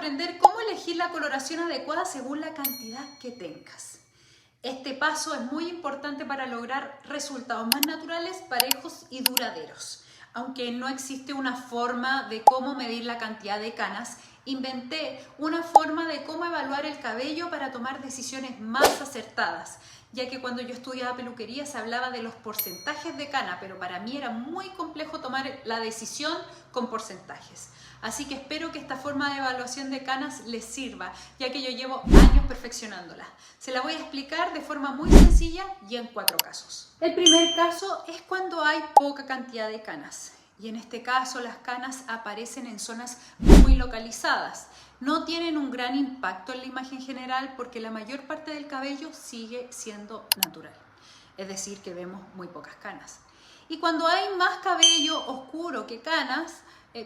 aprender cómo elegir la coloración adecuada según la cantidad que tengas. Este paso es muy importante para lograr resultados más naturales, parejos y duraderos. Aunque no existe una forma de cómo medir la cantidad de canas, inventé una forma de cómo evaluar el cabello para tomar decisiones más acertadas, ya que cuando yo estudiaba peluquería se hablaba de los porcentajes de cana, pero para mí era muy complejo tomar la decisión con porcentajes. Así que espero que esta forma de evaluación de canas les sirva, ya que yo llevo años perfeccionándola. Se la voy a explicar de forma muy sencilla y en 4 casos. El primer caso es cuando hay poca cantidad de canas. Y en este caso las canas aparecen en zonas muy localizadas. No tienen un gran impacto en la imagen general porque la mayor parte del cabello sigue siendo natural. Es decir, que vemos muy pocas canas. Y cuando hay más cabello oscuro que canas,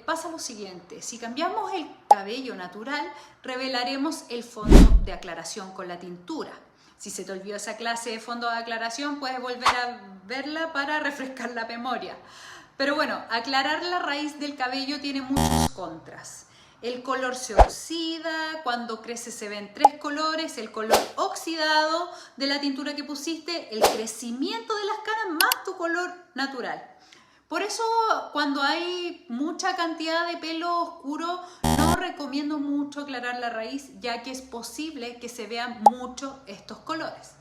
pasa lo siguiente. Si cambiamos el cabello natural, revelaremos el fondo de aclaración con la tintura. Si se te olvidó esa clase de fondo de aclaración, puedes volver a verla para refrescar la memoria. Pero bueno, aclarar la raíz del cabello tiene muchos contras. El color se oxida, cuando crece se ven 3 colores, el color oxidado de la tintura que pusiste, el crecimiento de las canas más tu color natural. Por eso cuando hay mucha cantidad de pelo oscuro no recomiendo mucho aclarar la raíz, ya que es posible que se vean mucho estos colores.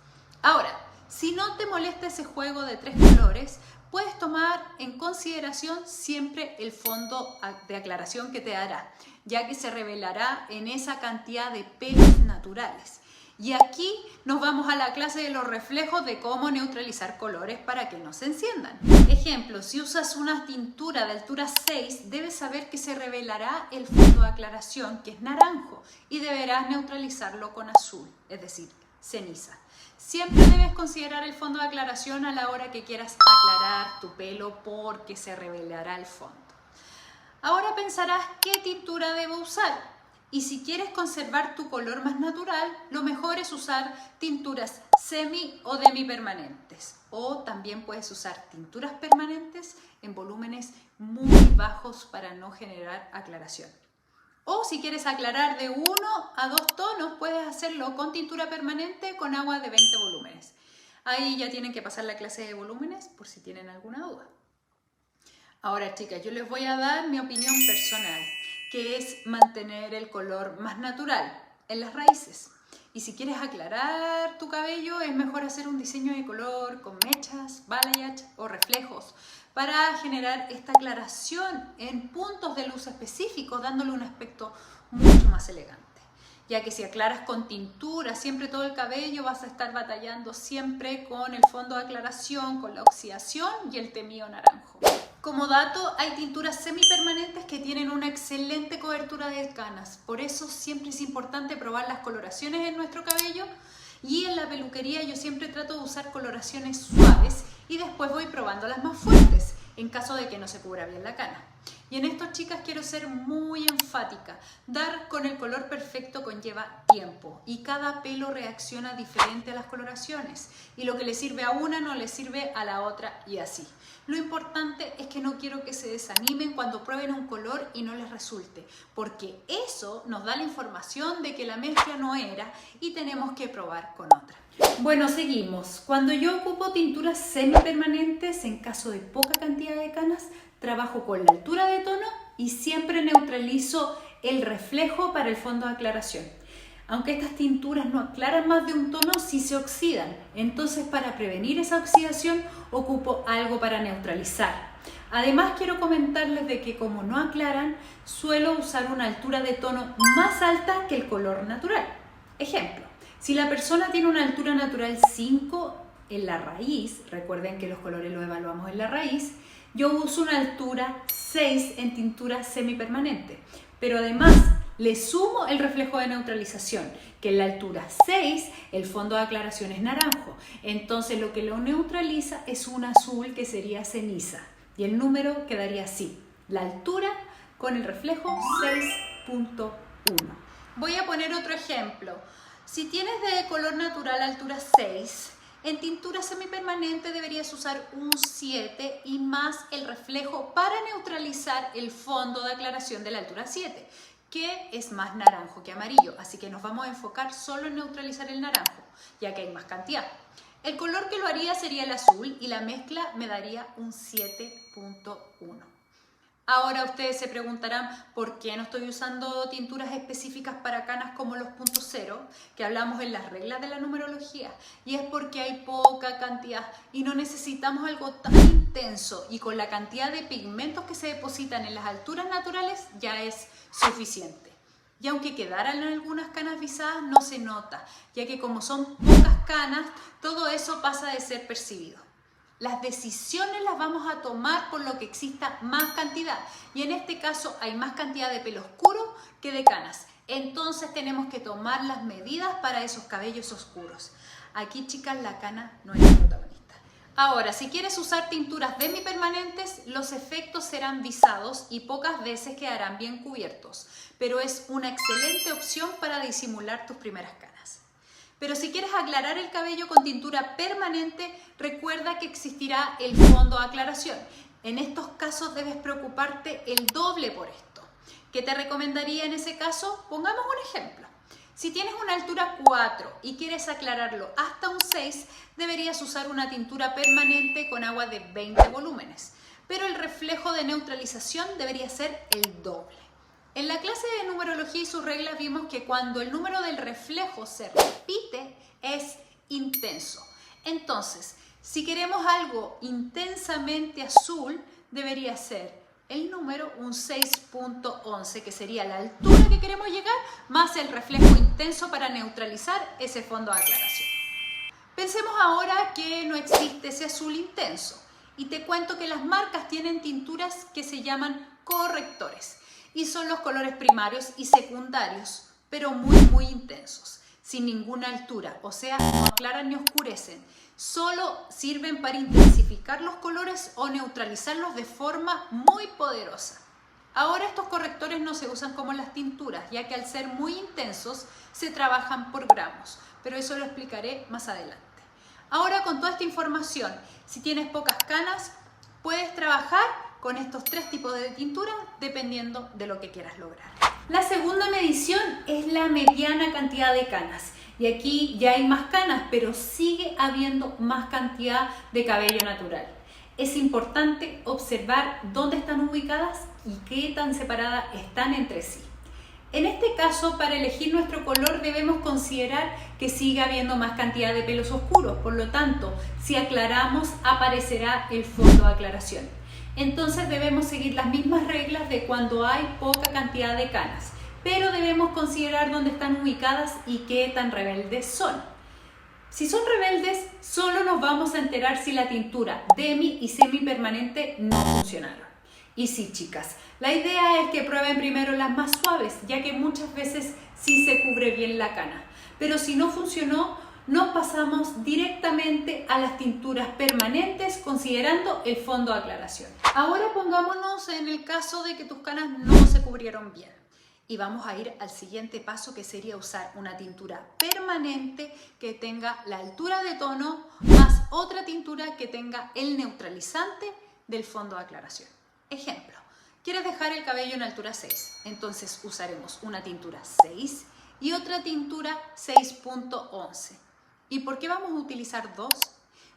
Ahora, si no te molesta ese juego de 3 colores, puedes tomar en consideración siempre el fondo de aclaración que te dará, ya que se revelará en esa cantidad de pelos naturales. Y aquí nos vamos a la clase de los reflejos de cómo neutralizar colores para que no se enciendan. Ejemplo, si usas una tintura de altura 6, debes saber que se revelará el fondo de aclaración, que es naranjo, y deberás neutralizarlo con azul, es decir, ceniza. Siempre debes considerar el fondo de aclaración a la hora que quieras aclarar tu pelo porque se revelará el fondo. Ahora pensarás qué tintura debo usar. Y si quieres conservar tu color más natural, lo mejor es usar tinturas semi o demipermanentes. O también puedes usar tinturas permanentes en volúmenes muy bajos para no generar aclaración. O si quieres aclarar de 1 a 2 tonos, puedes hacerlo con tintura permanente con agua de 20 volúmenes. Ahí ya tienen que pasar la clase de volúmenes por si tienen alguna duda. Ahora, chicas, yo les voy a dar mi opinión personal, que es mantener el color más natural en las raíces. Y si quieres aclarar tu cabello, es mejor hacer un diseño de color con mechas, balayage o reflejos para generar esta aclaración en puntos de luz específicos, dándole un aspecto mucho más elegante. Ya que si aclaras con tintura siempre todo el cabello, vas a estar batallando siempre con el fondo de aclaración, con la oxidación y el temío naranjo. Como dato, hay tinturas semipermanentes que tienen una excelente cobertura de canas. Por eso siempre es importante probar las coloraciones en nuestro cabello. Y en la peluquería yo siempre trato de usar coloraciones suaves y después voy probando las más fuertes, en caso de que no se cubra bien la cana. Y en esto, chicas, quiero ser muy enfática. Dar con el color perfecto conlleva tiempo y cada pelo reacciona diferente a las coloraciones. Y lo que le sirve a una no le sirve a la otra y así. Lo importante es que no quiero que se desanimen cuando prueben un color y no les resulte, porque eso nos da la información de que la mezcla no era y tenemos que probar con otra. Bueno, seguimos. Cuando yo ocupo tinturas semipermanentes, en caso de poca cantidad de canas, trabajo con la altura de tono y siempre neutralizo el reflejo para el fondo de aclaración. Aunque estas tinturas no aclaran más de un tono, sí se oxidan. Entonces, para prevenir esa oxidación, ocupo algo para neutralizar. Además, quiero comentarles de que como no aclaran, suelo usar una altura de tono más alta que el color natural. Ejemplo, si la persona tiene una altura natural 5 en la raíz, recuerden que los colores los evaluamos en la raíz, yo uso una altura 6 en tintura semipermanente, pero además le sumo el reflejo de neutralización, que en la altura 6 el fondo de aclaración es naranjo, entonces lo que lo neutraliza es un azul que sería ceniza y el número quedaría así, la altura con el reflejo 6.1. Voy a poner otro ejemplo. Si tienes de color natural altura 6, en tintura semipermanente deberías usar un 7 y más el reflejo para neutralizar el fondo de aclaración de la altura 7, que es más naranjo que amarillo, así que nos vamos a enfocar solo en neutralizar el naranjo, ya que hay más cantidad. El color que lo haría sería el azul y la mezcla me daría un 7.1. Ahora ustedes se preguntarán por qué no estoy usando tinturas específicas para canas como los puntos cero, que hablamos en las reglas de la numerología, y es porque hay poca cantidad y no necesitamos algo tan intenso, y con la cantidad de pigmentos que se depositan en las alturas naturales ya es suficiente. Y aunque quedaran algunas canas visadas, no se nota, ya que como son pocas canas, todo eso pasa de ser percibido. Las decisiones las vamos a tomar por lo que exista más cantidad, y en este caso hay más cantidad de pelo oscuro que de canas. Entonces tenemos que tomar las medidas para esos cabellos oscuros. Aquí, chicas, la cana no es la protagonista. Ahora, si quieres usar tinturas demipermanentes, los efectos serán visados y pocas veces quedarán bien cubiertos, pero es una excelente opción para disimular tus primeras canas. Pero si quieres aclarar el cabello con tintura permanente, recuerda que existirá el fondo de aclaración. En estos casos debes preocuparte el doble por esto. ¿Qué te recomendaría en ese caso? Pongamos un ejemplo. Si tienes una altura 4 y quieres aclararlo hasta un 6, deberías usar una tintura permanente con agua de 20 volúmenes. Pero el reflejo de neutralización debería ser el doble. En la clase de numerología y sus reglas vimos que cuando el número del reflejo se repite es intenso. Entonces, si queremos algo intensamente azul, debería ser el número un 6.11, que sería la altura que queremos llegar, más el reflejo intenso para neutralizar ese fondo de aclaración. Pensemos ahora que no existe ese azul intenso, y te cuento que las marcas tienen tinturas que se llaman correctores, y son los colores primarios y secundarios, pero muy intensos, sin ninguna altura, o sea, no aclaran ni oscurecen. Solo sirven para intensificar los colores o neutralizarlos de forma muy poderosa. Ahora estos correctores no se usan como las tinturas, ya que al ser muy intensos se trabajan por gramos, pero eso lo explicaré más adelante. Ahora, con toda esta información, si tienes pocas canas, puedes trabajar con estos tres tipos de tintura dependiendo de lo que quieras lograr. La segunda medición es la mediana cantidad de canas. Y aquí ya hay más canas, pero sigue habiendo más cantidad de cabello natural. Es importante observar dónde están ubicadas y qué tan separadas están entre sí. En este caso, para elegir nuestro color debemos considerar que sigue habiendo más cantidad de pelos oscuros. Por lo tanto, si aclaramos, aparecerá el fondo de aclaración. Entonces debemos seguir las mismas reglas de cuando hay poca cantidad de canas, pero debemos considerar dónde están ubicadas y qué tan rebeldes son. Si son rebeldes, solo nos vamos a enterar si la tintura demi y semipermanente no funcionaron. Y sí, chicas, la idea es que prueben primero las más suaves, ya que muchas veces sí se cubre bien la cana. Pero si no funcionó, nos pasamos directamente a las tinturas permanentes considerando el fondo de aclaración. Ahora pongámonos en el caso de que tus canas no se cubrieron bien. Y vamos a ir al siguiente paso, que sería usar una tintura permanente que tenga la altura de tono más otra tintura que tenga el neutralizante del fondo de aclaración. Ejemplo, quieres dejar el cabello en altura 6, entonces usaremos una tintura 6 y otra tintura 6.11. ¿Y por qué vamos a utilizar dos?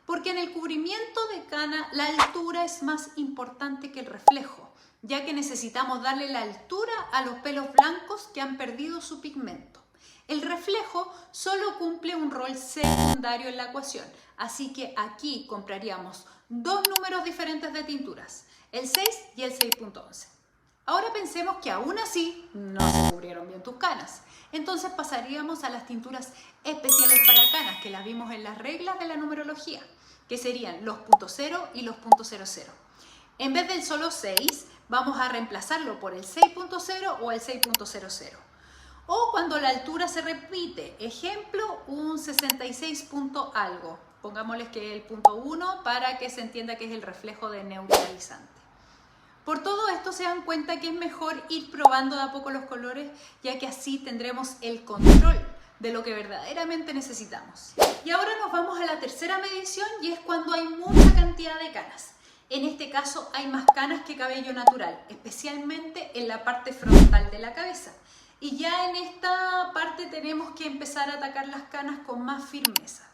Porque en el cubrimiento de cana la altura es más importante que el reflejo, ya que necesitamos darle la altura a los pelos blancos que han perdido su pigmento. El reflejo solo cumple un rol secundario en la ecuación, así que aquí compraríamos dos números diferentes de tinturas, el 6 y el 6.11. Ahora pensemos que aún así no se cubrieron bien tus canas. Entonces pasaríamos a las tinturas especiales para canas, que las vimos en las reglas de la numerología, que serían los .0 y los .00. En vez del solo 6, vamos a reemplazarlo por el 6.0 o el 6.00. O cuando la altura se repite, ejemplo, un 66 punto algo. Pongámosles que el punto 1 para que se entienda que es el reflejo de neutralizante. Por todo esto se dan cuenta que es mejor ir probando de a poco los colores, ya que así tendremos el control de lo que verdaderamente necesitamos. Y ahora nos vamos a la tercera medición, y es cuando hay mucha cantidad de canas. En este caso hay más canas que cabello natural, especialmente en la parte frontal de la cabeza. Y ya en esta parte tenemos que empezar a atacar las canas con más firmeza.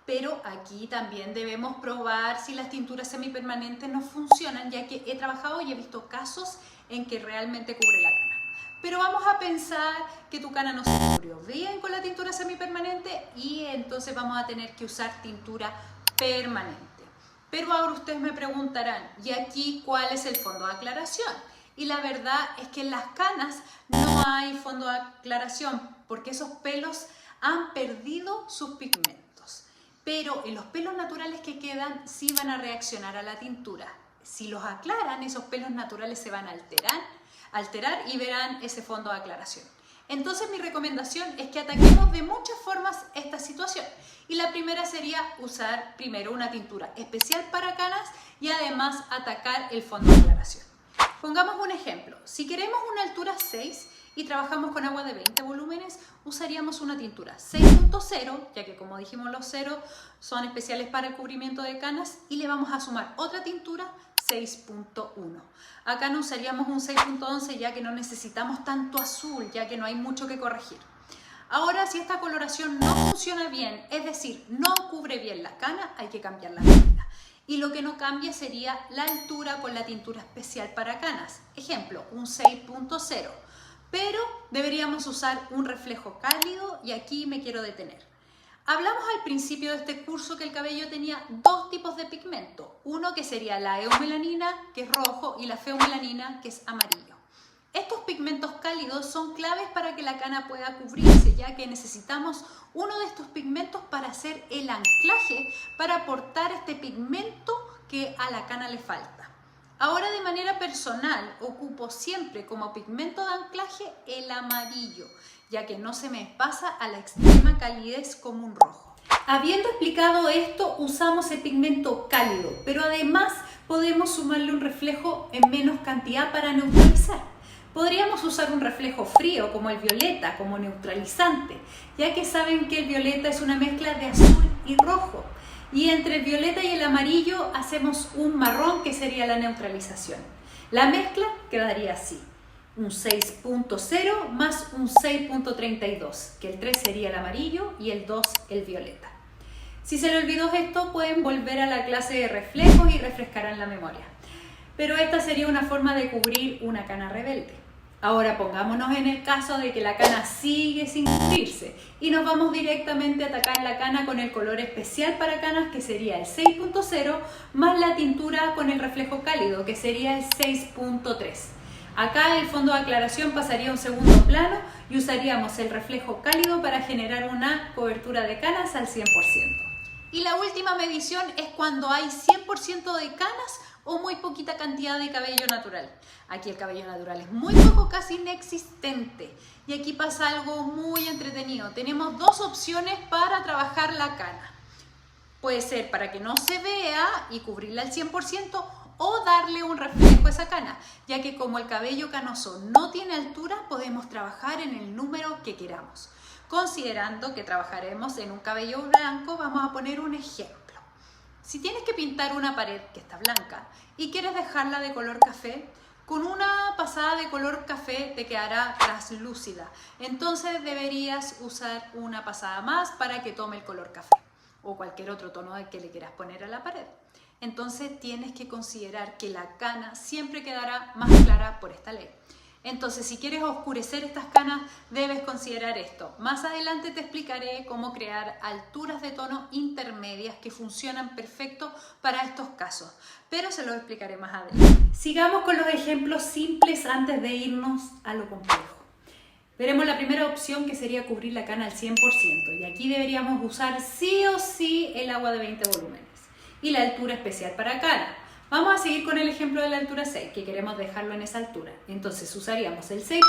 Pero aquí también debemos probar si las tinturas semipermanentes no funcionan, ya que he trabajado y he visto casos en que realmente cubre la cana. Pero vamos a pensar que tu cana no se cubrió bien con la tintura semipermanente y entonces vamos a tener que usar tintura permanente. Pero ahora ustedes me preguntarán, ¿y aquí cuál es el fondo de aclaración? Y la verdad es que en las canas no hay fondo de aclaración porque esos pelos han perdido sus pigmentos. Pero en los pelos naturales que quedan sí van a reaccionar a la tintura. Si los aclaran, esos pelos naturales se van a alterar y verán ese fondo de aclaración. Entonces mi recomendación es que ataquemos de muchas formas esta situación. Y la primera sería usar primero una tintura especial para canas y además atacar el fondo de aclaración. Pongamos un ejemplo. Si queremos una altura 6 y trabajamos con agua de 20 volúmenes, usaríamos una tintura 6.0, ya que como dijimos los ceros son especiales para el cubrimiento de canas, y le vamos a sumar otra tintura 6.1. Acá no usaríamos un 6.11 ya que no necesitamos tanto azul, ya que no hay mucho que corregir. Ahora, si esta coloración no funciona bien, es decir, no cubre bien la cana, hay que cambiar la medida. Y lo que no cambia sería la altura con la tintura especial para canas. Ejemplo, un 6.0. Pero deberíamos usar un reflejo cálido y aquí me quiero detener. Hablamos al principio de este curso que el cabello tenía dos tipos de pigmento. Uno que sería la eumelanina, que es rojo, y la feomelanina, que es amarillo. Estos pigmentos cálidos son claves para que la cana pueda cubrirse, ya que necesitamos uno de estos pigmentos para hacer el anclaje, para aportar este pigmento que a la cana le falta. Ahora, de manera personal, ocupo siempre como pigmento de anclaje el amarillo, ya que no se me pasa a la extrema calidez como un rojo. Habiendo explicado esto, usamos el pigmento cálido, pero además podemos sumarle un reflejo en menos cantidad para neutralizar. Podríamos usar un reflejo frío como el violeta, como neutralizante, ya que saben que el violeta es una mezcla de azul y rojo. Y entre el violeta y el amarillo hacemos un marrón que sería la neutralización. La mezcla quedaría así: un 6.0 más un 6.32, que el 3 sería el amarillo y el 2 el violeta. Si se le olvidó esto, pueden volver a la clase de reflejos y refrescarán la memoria. Pero esta sería una forma de cubrir una cana rebelde. Ahora pongámonos en el caso de que la cana sigue sin cubrirse y nos vamos directamente a atacar la cana con el color especial para canas, que sería el 6.0, más la tintura con el reflejo cálido, que sería el 6.3. Acá el fondo de aclaración pasaría a un segundo plano y usaríamos el reflejo cálido para generar una cobertura de canas al 100%. Y la última medición es cuando hay 100% de canas o muy poquita cantidad de cabello natural. Aquí el cabello natural es muy poco, casi inexistente. Y aquí pasa algo muy entretenido. Tenemos dos opciones para trabajar la cana. Puede ser para que no se vea y cubrirla al 100%, o darle un reflejo a esa cana, ya que como el cabello canoso no tiene altura, podemos trabajar en el número que queramos. Considerando que trabajaremos en un cabello blanco, vamos a poner un ejemplo. Si tienes que pintar una pared que está blanca y quieres dejarla de color café, con una pasada de color café te quedará translúcida. Entonces deberías usar una pasada más para que tome el color café o cualquier otro tono que le quieras poner a la pared. Entonces tienes que considerar que la cana siempre quedará más clara por esta ley. Entonces, si quieres oscurecer estas canas, debes considerar esto. Más adelante te explicaré cómo crear alturas de tono intermedias que funcionan perfecto para estos casos, pero se los explicaré más adelante. Sigamos con los ejemplos simples antes de irnos a lo complejo. Veremos la primera opción, que sería cubrir la cana al 100%, y aquí deberíamos usar sí o sí el agua de 20 volúmenes y la altura especial para cana. Vamos a seguir con el ejemplo de la altura 6, que queremos dejarlo en esa altura. Entonces usaríamos el 6.0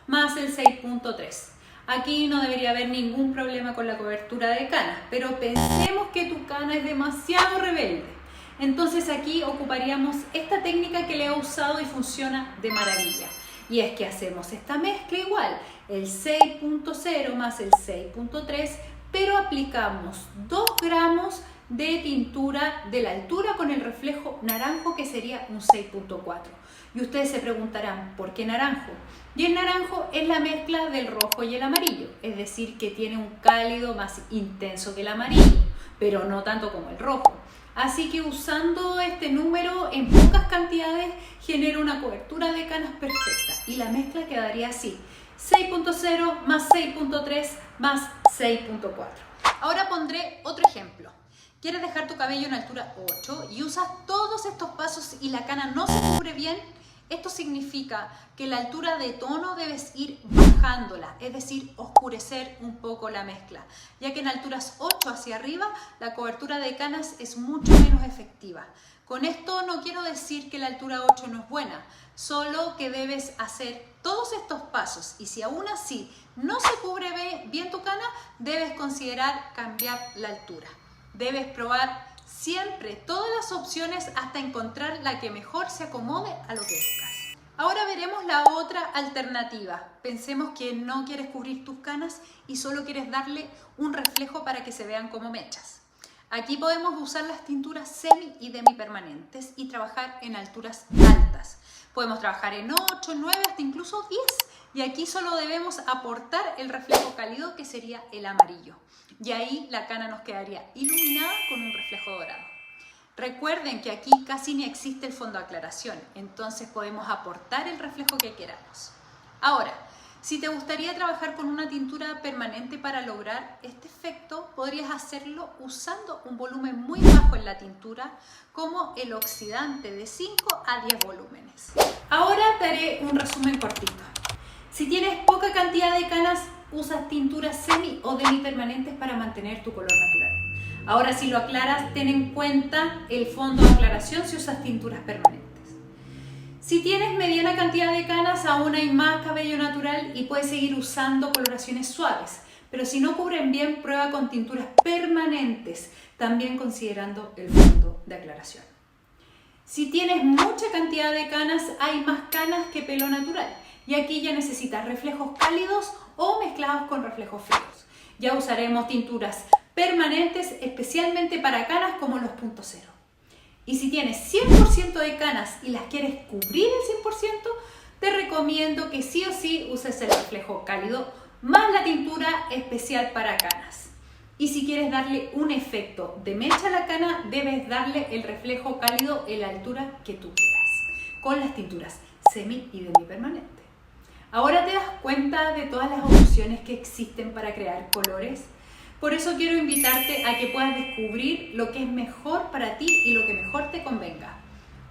más el 6.3. Aquí no debería haber ningún problema con la cobertura de canas, pero pensemos que tu cana es demasiado rebelde. Entonces aquí ocuparíamos esta técnica que le he usado y funciona de maravilla. Y es que hacemos esta mezcla igual, el 6.0 más el 6.3, pero aplicamos 2 gramos de tintura de la altura con el reflejo naranjo, que sería un 6.4. Y ustedes se preguntarán, ¿por qué naranjo? Y el naranjo es la mezcla del rojo y el amarillo, es decir, que tiene un cálido más intenso que el amarillo, pero no tanto como el rojo. Así que usando este número en pocas cantidades genera una cobertura de canas perfecta y la mezcla quedaría así: 6.0 más 6.3 más 6.4. Ahora pondré otro ejemplo. ¿Quieres dejar tu cabello en altura 8 y usas todos estos pasos y la cana no se cubre bien? Esto significa que la altura de tono debes ir bajándola, es decir, oscurecer un poco la mezcla, ya que en alturas 8 hacia arriba la cobertura de canas es mucho menos efectiva. Con esto no quiero decir que la altura 8 no es buena, solo que debes hacer todos estos pasos y si aún así no se cubre bien tu cana, debes considerar cambiar la altura. Debes probar siempre todas las opciones hasta encontrar la que mejor se acomode a lo que buscas. Ahora veremos la otra alternativa. Pensemos que no quieres cubrir tus canas y solo quieres darle un reflejo para que se vean como mechas. Aquí podemos usar las tinturas semi y demipermanentes y trabajar en alturas altas. Podemos trabajar en 8, 9, hasta incluso 10. Y aquí solo debemos aportar el reflejo cálido, que sería el amarillo. Y ahí la cana nos quedaría iluminada con un reflejo dorado. Recuerden que aquí casi ni existe el fondo de aclaración, entonces podemos aportar el reflejo que queramos. Ahora, si te gustaría trabajar con una tintura permanente para lograr este efecto, podrías hacerlo usando un volumen muy bajo en la tintura, como el oxidante de 5 a 10 volúmenes. Ahora te haré un resumen cortito. Si tienes poca cantidad de canas, usas tinturas semi o demipermanentes para mantener tu color natural. Ahora, si lo aclaras, ten en cuenta el fondo de aclaración si usas tinturas permanentes. Si tienes mediana cantidad de canas, aún hay más cabello natural y puedes seguir usando coloraciones suaves. Pero si no cubren bien, prueba con tinturas permanentes, también considerando el fondo de aclaración. Si tienes mucha cantidad de canas, hay más canas que pelo natural. Y aquí ya necesitas reflejos cálidos o mezclados con reflejos fríos. Ya usaremos tinturas permanentes especialmente para canas como los punto cero. Y si tienes 100% de canas y las quieres cubrir el 100%, te recomiendo que sí o sí uses el reflejo cálido más la tintura especial para canas. Y si quieres darle un efecto de mecha a la cana, debes darle el reflejo cálido en la altura que tú quieras, con las tinturas semi y demipermanente. Ahora te das cuenta de todas las opciones que existen para crear colores. Por eso quiero invitarte a que puedas descubrir lo que es mejor para ti y lo que mejor te convenga.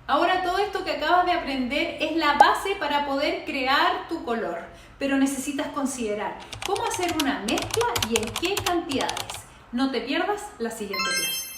Ahora todo esto que acabas de aprender es la base para poder crear tu color, pero necesitas considerar cómo hacer una mezcla y en qué cantidades. No te pierdas la siguiente clase.